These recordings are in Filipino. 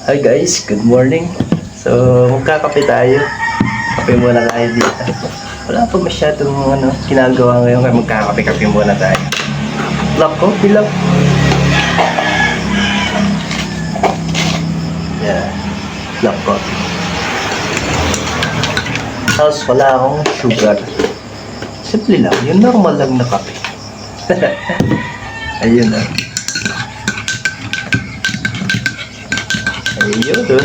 Hi guys, good morning. So, magkakape tayo. Kape muna tayo dito. Wala pa masyadong ginagawa ngayon kaya magkakape-kape muna tayo. Black coffee lang. Yeah, black coffee. Tapos wala akong sugar. Simple lang, yung normal lang na kape. Ayun na. Ayun o.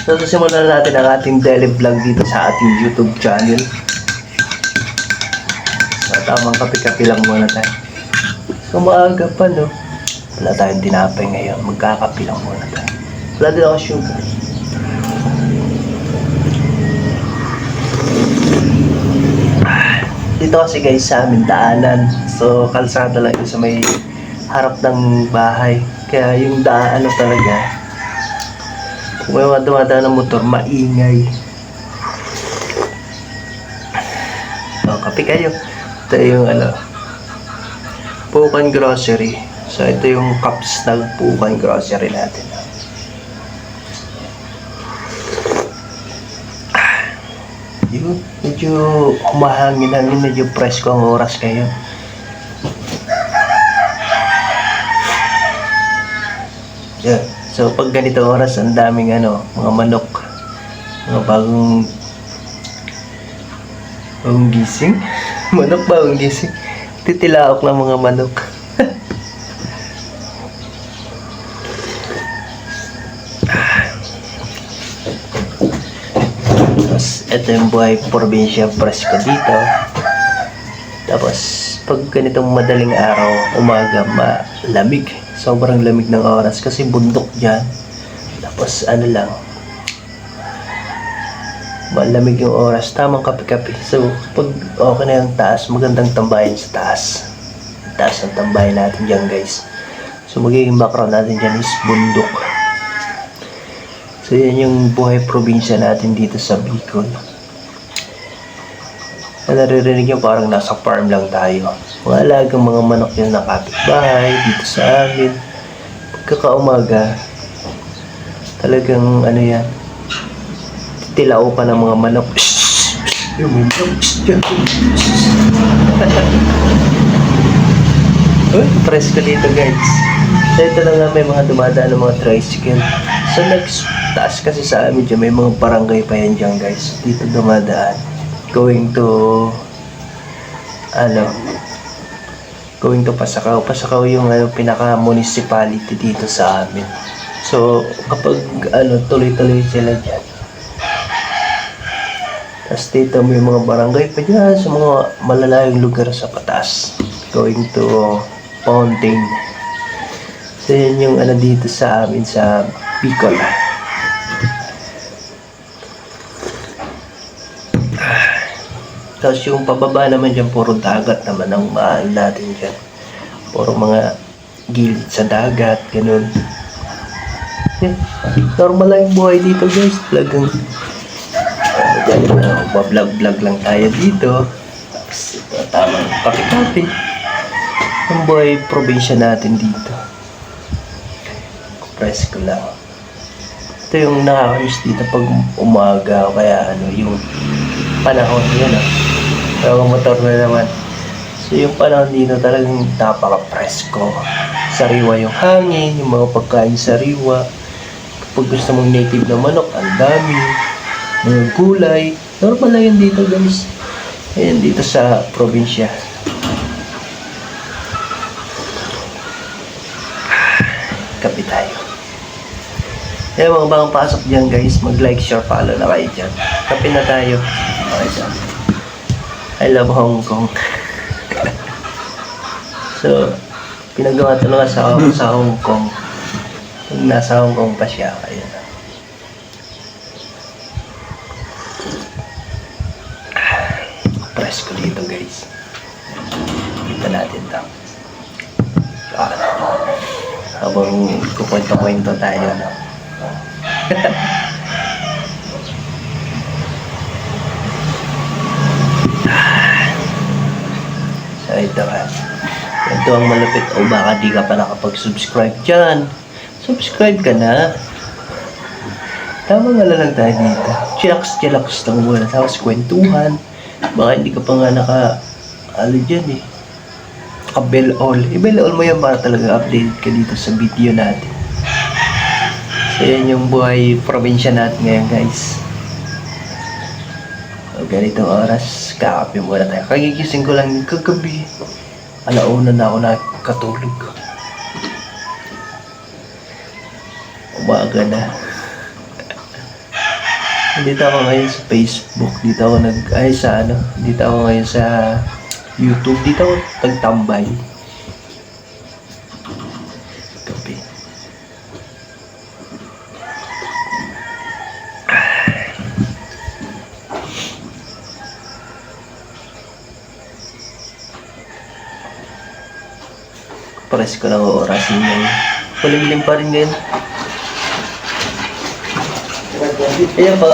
So, simulan natin ang ating daily vlog dito sa ating YouTube channel. So, tamang kape-kape lang muna tayo. So, maaga pa, no? Wala tayong tinapay ngayon. Magkakape lang muna tayo. Wala din ako sugar. Dito kasi guys sa amin daanan. So, kalsada lang yun sa may harap ng bahay. Kaya yung daan talaga, kung may mga dumadaan ng motor, maingay. So, kape kayo. Ito yung Pukan Grocery. So, ito yung cups ng Pukan Grocery natin. Yun, medyo humahangin-hangin, medyo presko ang oras kayo. Yeah. So pag ganito oras, ang daming mga manok, mga bagong gising. Manok bagong gising. Titilaok ng mga manok. Tapos ito yung buhay probinsya presko dito. Tapos pag ganitong madaling araw, umaga, malamig. Sobrang lamig ng oras kasi bundok dyan. Tapos lang, malamig yung oras, tamang kape-kape. So pag okay na yung taas, magandang tambayan sa taas. Taas ang tambayan natin dyan guys. So magiging background natin dyan is bundok. So yan yung buhay probinsya natin dito sa Bicol. Naririnig yung parang nasa farm lang tayo. Mga alagang mga manok yung nakapitbahay dito sa amin. Pagkakaumaga, talagang yan, titilao pa ng mga manok. Yung manok. Uy, presko dito guys. So ito na nga, may mga dumadaan ng mga tricycle. So next taas kasi sa amin dyan, may mga barangay pa yan dyan guys. Dito dumadaan. Going to Pasakaw. Pasakaw yung pinaka-municipality dito sa amin. So kapag tuloy-tuloy sila dyan. Tapos dito may mga barangay pa dyan sa mga malalayong lugar sa pataas. Going to Fountain. So yan yung dito sa amin sa Bicol. Tapos yung pababa naman dyan, puro dagat naman ang mahal natin dyan. Puro mga gilid sa dagat, ganun. Normal lang yung buhay dito guys. Talagang vlog lang tayo dito. Tapos tamang kape-kape. Ang buhay probinsya natin dito. Presko lang. Ito yung nakakamiss dito pag umaga. Kaya yung panahon yun pero motor na naman. So yung panahon dito talagang napaka-presko. Sariwa yung hangin, yung mga pagkain sariwa. Kapag gusto mong native na manok, ang dami. Mga gulay. Normal lang yun dito guys. Ayan dito sa probinsya. Kape tayo. Kaya mga bagong pasok dyan guys, mag-like, share, follow na kayo dyan. Kape na tayo. Okay dyan. I love Hong Kong. So, pinagawa ito nga sa Hong Kong. Nasa Hong Kong pa siya. Ayun. Presko dito guys. Kita natin ito. Habang kukwento-kwento tayo. So ito ang malupit o baka di ka pa nakapag-subscribe dyan. subscribe ka na. Tama nga lang tayo dito. Chillax lang muna. Tapos kwentuhan. Baka hindi ka pa nga dyan eh. Naka-bell all. I-bell all mo yan para talaga updated ka dito sa video natin. So yan yung buhay probinsya natin ngayon guys. So, ganitong oras, kakape muna tayo. Kagigising ko lang kagabi. Alauna na ako nakatulog. Umaga na. Dito ako ngayon sa Facebook. Dito ako dito ako ngayon sa YouTube. Dito ako nagtambay. Kape. Pares ko lang orasin ngayon. Palimlim pa rin ngayon. Ayan pa.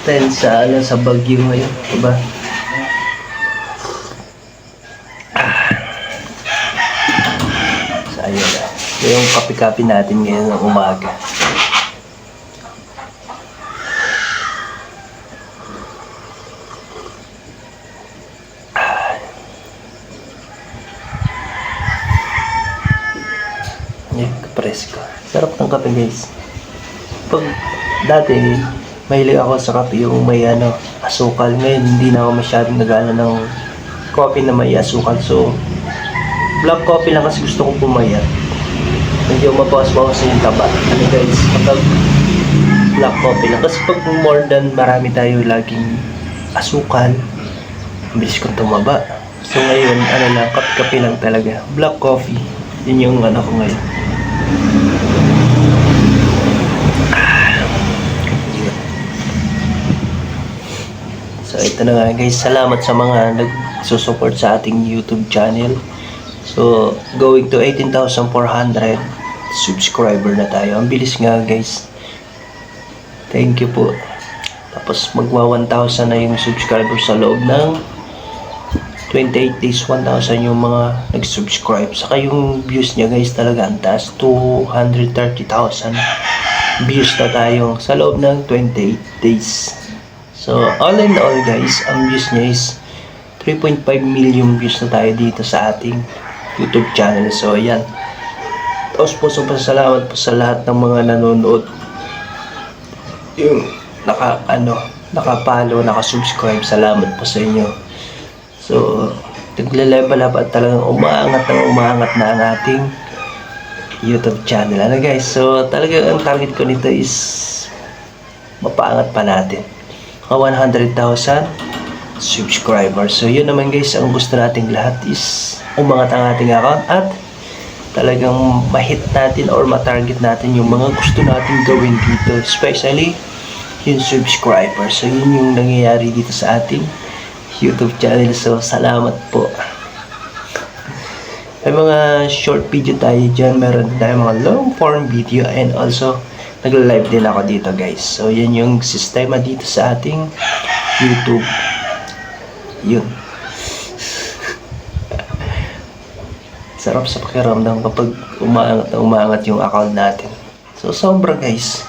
Dahil sa bagyo ngayon, diba? So, ayun na. So, yung kape-kape natin ngayon ng umaga. Presko. Sarap ng kape guys. Pag dati, mahilig ako sa kape yung may asukal. Ngayon, hindi na ako masyadong nagana ng coffee na may asukal. So, black coffee lang kasi gusto kong pumayat. Medyo mabawas-bawas yung taba. Guys, kapag black coffee lang. Kasi pag more than marami tayo laging asukal, bilis kong tumaba. So, ngayon, kape-kape lang talaga. Black coffee. Yun yung ko ngayon. So ito na nga guys, salamat sa mga nagsusupport sa ating YouTube channel. So going to 18,400 subscriber na tayo. Ang bilis nga guys. Thank you po. Tapos magwa 1,000 na yung subscriber sa loob ng 28 days, 1,000 yung mga nag-subscribe. Saka yung views niya guys talaga ang taas. 230,000 views na tayo sa loob ng 28 days. So all in all guys, ang views niya is 3.5 million views na tayo dito sa ating YouTube channel. So ayan. Tapos po salamat po sa lahat ng mga nanonood. Yung naka-follow, naka-subscribe. Salamat po sa inyo. So, nagla-level up at talagang umaangat na ang ating YouTube channel. Guys, so talagang ang target ko nito is mapaangat pa natin. 100,000 subscribers. So, yun naman guys, ang gusto nating lahat is umangat ang ating account at talagang ma-hit natin or ma-target natin yung mga gusto nating gawin dito. Especially yung subscribers. So, yun yung nangyayari dito sa ating YouTube channel. So, salamat po. May mga short video tayo dyan. Meron tayo mga long form video. And also, nagla-live din ako dito guys. So, yan yung sistema dito sa ating YouTube. Yun. Sarap sa pakiramdam kapag umaangat yung account natin. So, sobra guys.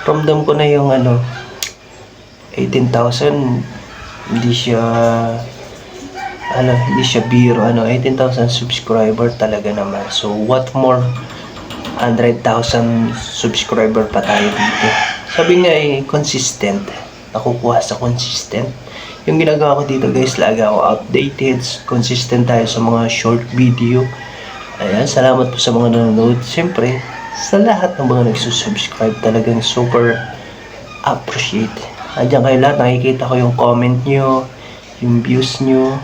Ramdam ko na yung 18,000. Hindi siya biro 18,000 subscriber talaga naman. So what more 100,000 subscriber pa tayo dito. Sabi nga consistent. Nakukuha sa consistent. Yung ginagawa ko dito guys, lagi ako updated, consistent tayo sa mga short video. Ayan, salamat po sa mga nanonood. Siyempre, sa lahat ng mga nagsusubscribe, talagang super appreciate. Andiyan kayo lahat, nakikita ko yung comment nyo, yung views nyo.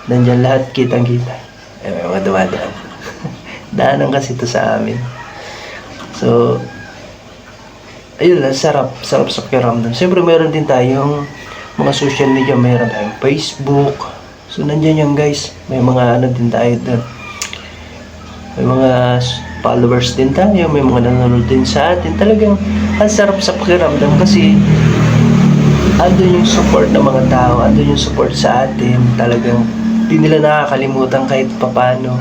Nandiyan lahat, kitang-kita. May mga dumadaan. Daanan kasi ito sa amin. So, ayun lang, sarap sa pakiramdam. Siyempre, meron din tayong mga social media, meron tayong Facebook. So, nandiyan yan guys. May mga din tayo doon. May mga followers din tayo, may mga nanonood din sa atin. Talagang ang sarap sa pakiramdam kasi andun yung support ng mga tao, andun yung support sa atin. Talagang di nila nakakalimutan kahit papano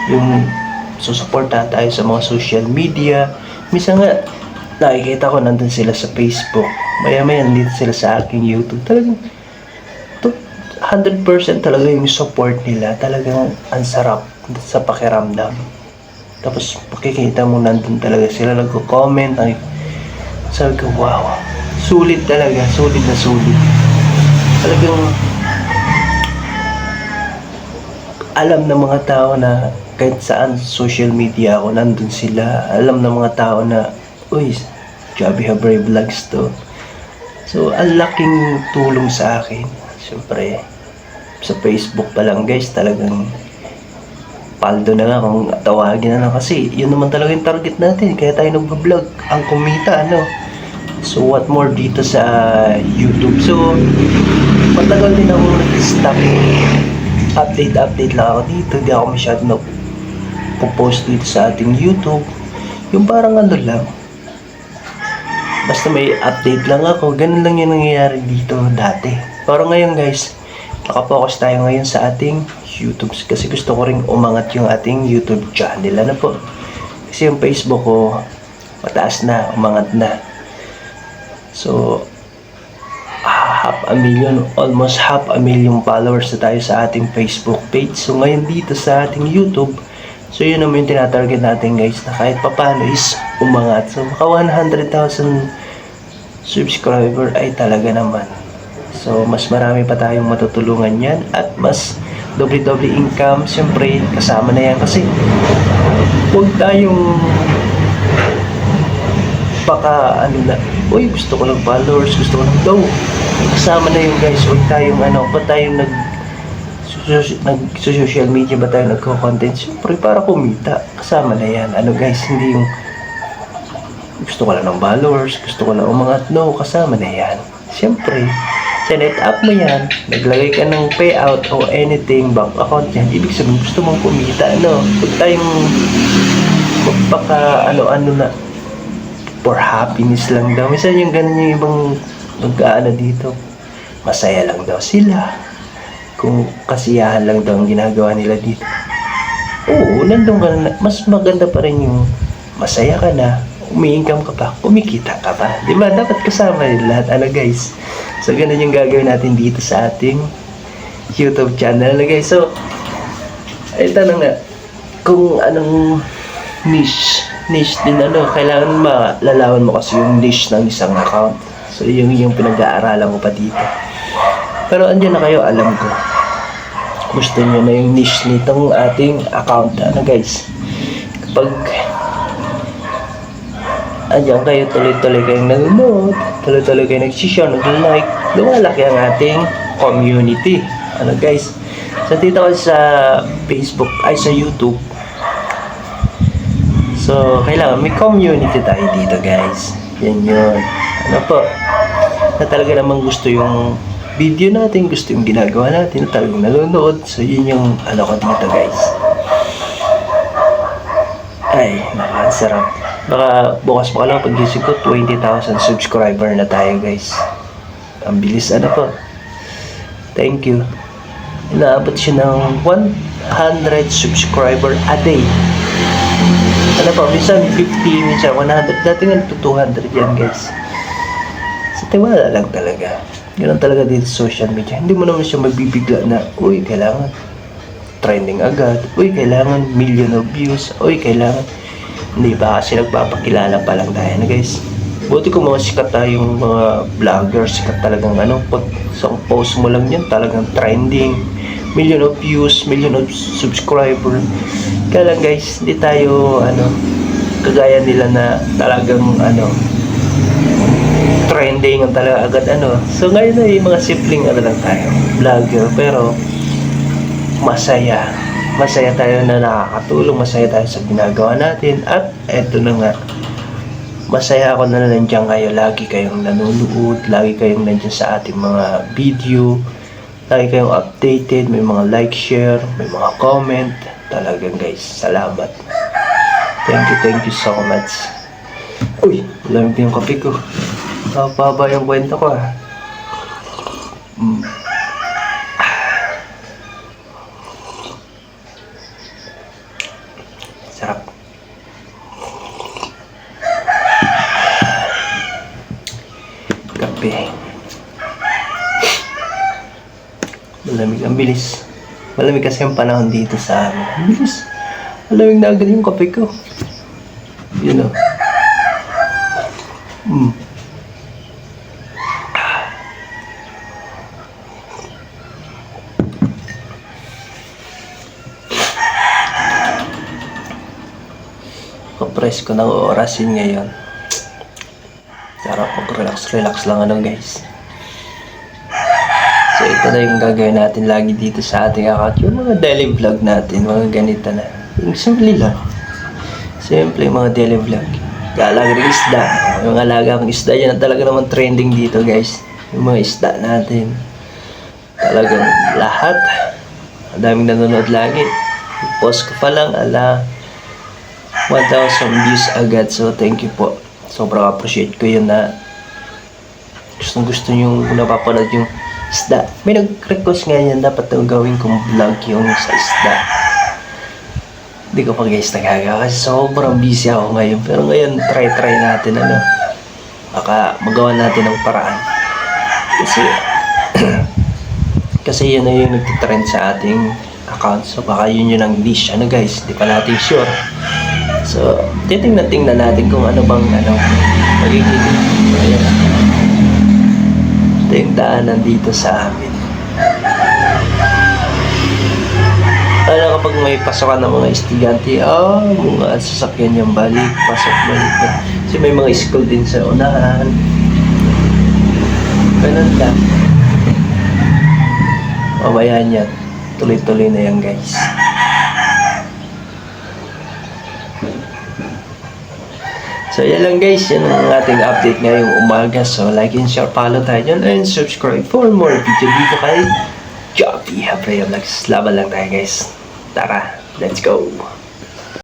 yung susuportahan tayo sa mga social media. Minsan nga, nakikita ko nandun sila sa Facebook. Maya-maya nandito sila sa aking YouTube. Talagang 100% talaga yung support nila. Talagang ang sarap sa pakiramdam. Tapos makikita mo nandun talaga sila nagko-comment. Sabi ko, wow. Sulit talaga. Sulit na sulit. Talagang alam ng mga tao na kahit saan social media ako, nandun sila. Alam ng mga tao na, uy, Javi Habray Vlogs to. So, ang laking tulong sa akin. Siyempre, sa Facebook pa lang guys, talagang paldo na nga kung tawagin na lang. Kasi, yun naman talaga yung target natin. Kaya tayo nag-vlog, ang kumita, ano. So, what more dito sa YouTube. So, matagal din ako nag-stop. Update lang ako dito. Hindi ako masyado post dito sa ating YouTube. Yung parang ano lang, basta may update lang ako, ganun lang yung nangyayari dito dati. Pero ngayon guys, nakapokus tayo ngayon sa ating YouTube kasi gusto ko ring umangat yung ating YouTube channel. Ano po? Kasi yung Facebook ko mataas na, umangat na. So, almost half a million followers na tayo sa ating Facebook page. So ngayon dito sa ating YouTube, so yun naman yung tinatarget natin guys, na kahit papano is umangat. So maka 100,000 subscriber ay talaga naman. So mas marami pa tayong matutulungan yan at mas doble-doble income. Siyempre kasama na yan kasi huwag tayong baka ano na, uy gusto ko ng followers, gusto ko ng daw. Kasama na yung guys, huwag tayong ba tayong social media, ba tayo nagko-content? Siyempre para kumita, kasama na yan. Ano guys, hindi yung gusto ko lang ng followers, gusto ko lang umangat. No, kasama na yan. Siyempre, sinet up mo yan, naglagay ka ng payout o anything, bank account yan, ibig sabihin gusto mong kumita. Ano, huwag tayong magpaka ano na for happiness lang daw. Minsan yung ganun yung ibang magkaano dito, masaya lang daw sila, kung kasiyahan lang daw ang ginagawa nila dito. Oo, nandun ka na, mas maganda pa rin yung masaya ka na, umi-income ka pa, kumikita ka pa, di ba? Dapat kasama rin lahat, ano guys. So ganun yung gagawin natin dito sa ating YouTube channel, ano guys. So ito na nga, kung anong niche din, ano, kailangan malalaman mo kasi yung niche ng isang account. So yung pinag-aaralan ko pa dito. Pero andyan na kayo, alam ko. Gusto nyo na yung niche nitong ating account, ano guys. Kapag andyan kayo, tuloy-tuloy kayong nanonood, tuloy-tuloy kayong nagsishare, nag-like, lumalaki ang ating community. Ano guys. So dito ko sa Facebook, ay sa YouTube. So, kailangan may community tayo dito guys. Yan yun. Ano po? Na talaga namang gusto yung video natin, gusto yung ginagawa natin, na talagang nanonood. So, yun yung ano ko dito guys. Ay, nakakasarap. Baka bukas pa lang pag-gising ko, 20,000 subscriber na tayo guys. Ang bilis, ano po. Thank you. Inaabot siya ng 100 subscriber a day. Ano pa, minsan 50, minsan 100, dati nga 200 yan guys. Sa tiwala lang talaga. Ganun talaga dito sa social media. Hindi mo naman siya mabibigla na, uy, kailangan trending agad, uy, kailangan million of views, uy, kailangan, hindi ba kasi nagpapakilala pa lang tayo na guys. Buti kung mga sikat tayong mga vloggers, sikat talagang ano, pag sa post mo lang yan, talagang trending, million of views, million of subscriber. Kaya lang guys, hindi tayo kagaya nila na talagang trending ang talaga agad So ngayon ay mga simpleng lang tayo, vlogger, pero masaya tayo na nakakatulong, masaya tayo sa ginagawa natin. At eto na nga, masaya ako na nandiyan kayo, lagi kayong nanonood, lagi kayong nandiyan sa ating mga video, lagi kayong updated, may mga like, share, may mga comment. Talagang guys, salamat. Thank you so much. Uy, lamig yung kape ko. Pahaba yung kwento ko Malamig, ang bilis. Malamig kasi ang panahon dito sa amin. Ang bilis. Malamig na agad yung kape ko. Yun o. Kapress ko ng orasin ngayon. Sarap mag-relax lang guys. So ito na yung gagawin natin lagi dito sa ating account. Yung mga daily vlog natin, mga ganito na. Yung simple lang. Simple mga daily vlog. Alaga ng isda. Yung alaga ng isda, yan talaga naman trending dito guys. Yung mga isda natin. Talagang lahat. Ang daming nanonood lagi. Post ko pa lang, 1,000 views agad. So thank you po. Sobrang appreciate ko yun na gusto nyo napapanood yung isda. May nag-request nga yan, dapat na gawin kong vlog yung sa isda. Hindi ko pa guys nagagawa kasi sobrang busy ako ngayon. Pero ngayon, try natin baka magawa natin ng paraan. Kasi yun na yung nagtitrend sa ating account. So baka yun ang niche. Guys, hindi pa natin sure. So, titingnan natin kung ano bang magiging. Ayan. Ito yung daanan dito sa amin. Kapag may pasokan ng mga estudyante, mga sasakyan yung balik, balik. Kasi may mga school din sa unahan. Ganun lang. Mamaya niya, tuloy-tuloy na yan guys. So yan lang guys, yan ang ating update ngayong umaga. So like and share, follow tayo dyan, and subscribe for more video dito kay Joppy Habreo Vlogs. Laban lang tayo guys. Tara, let's go!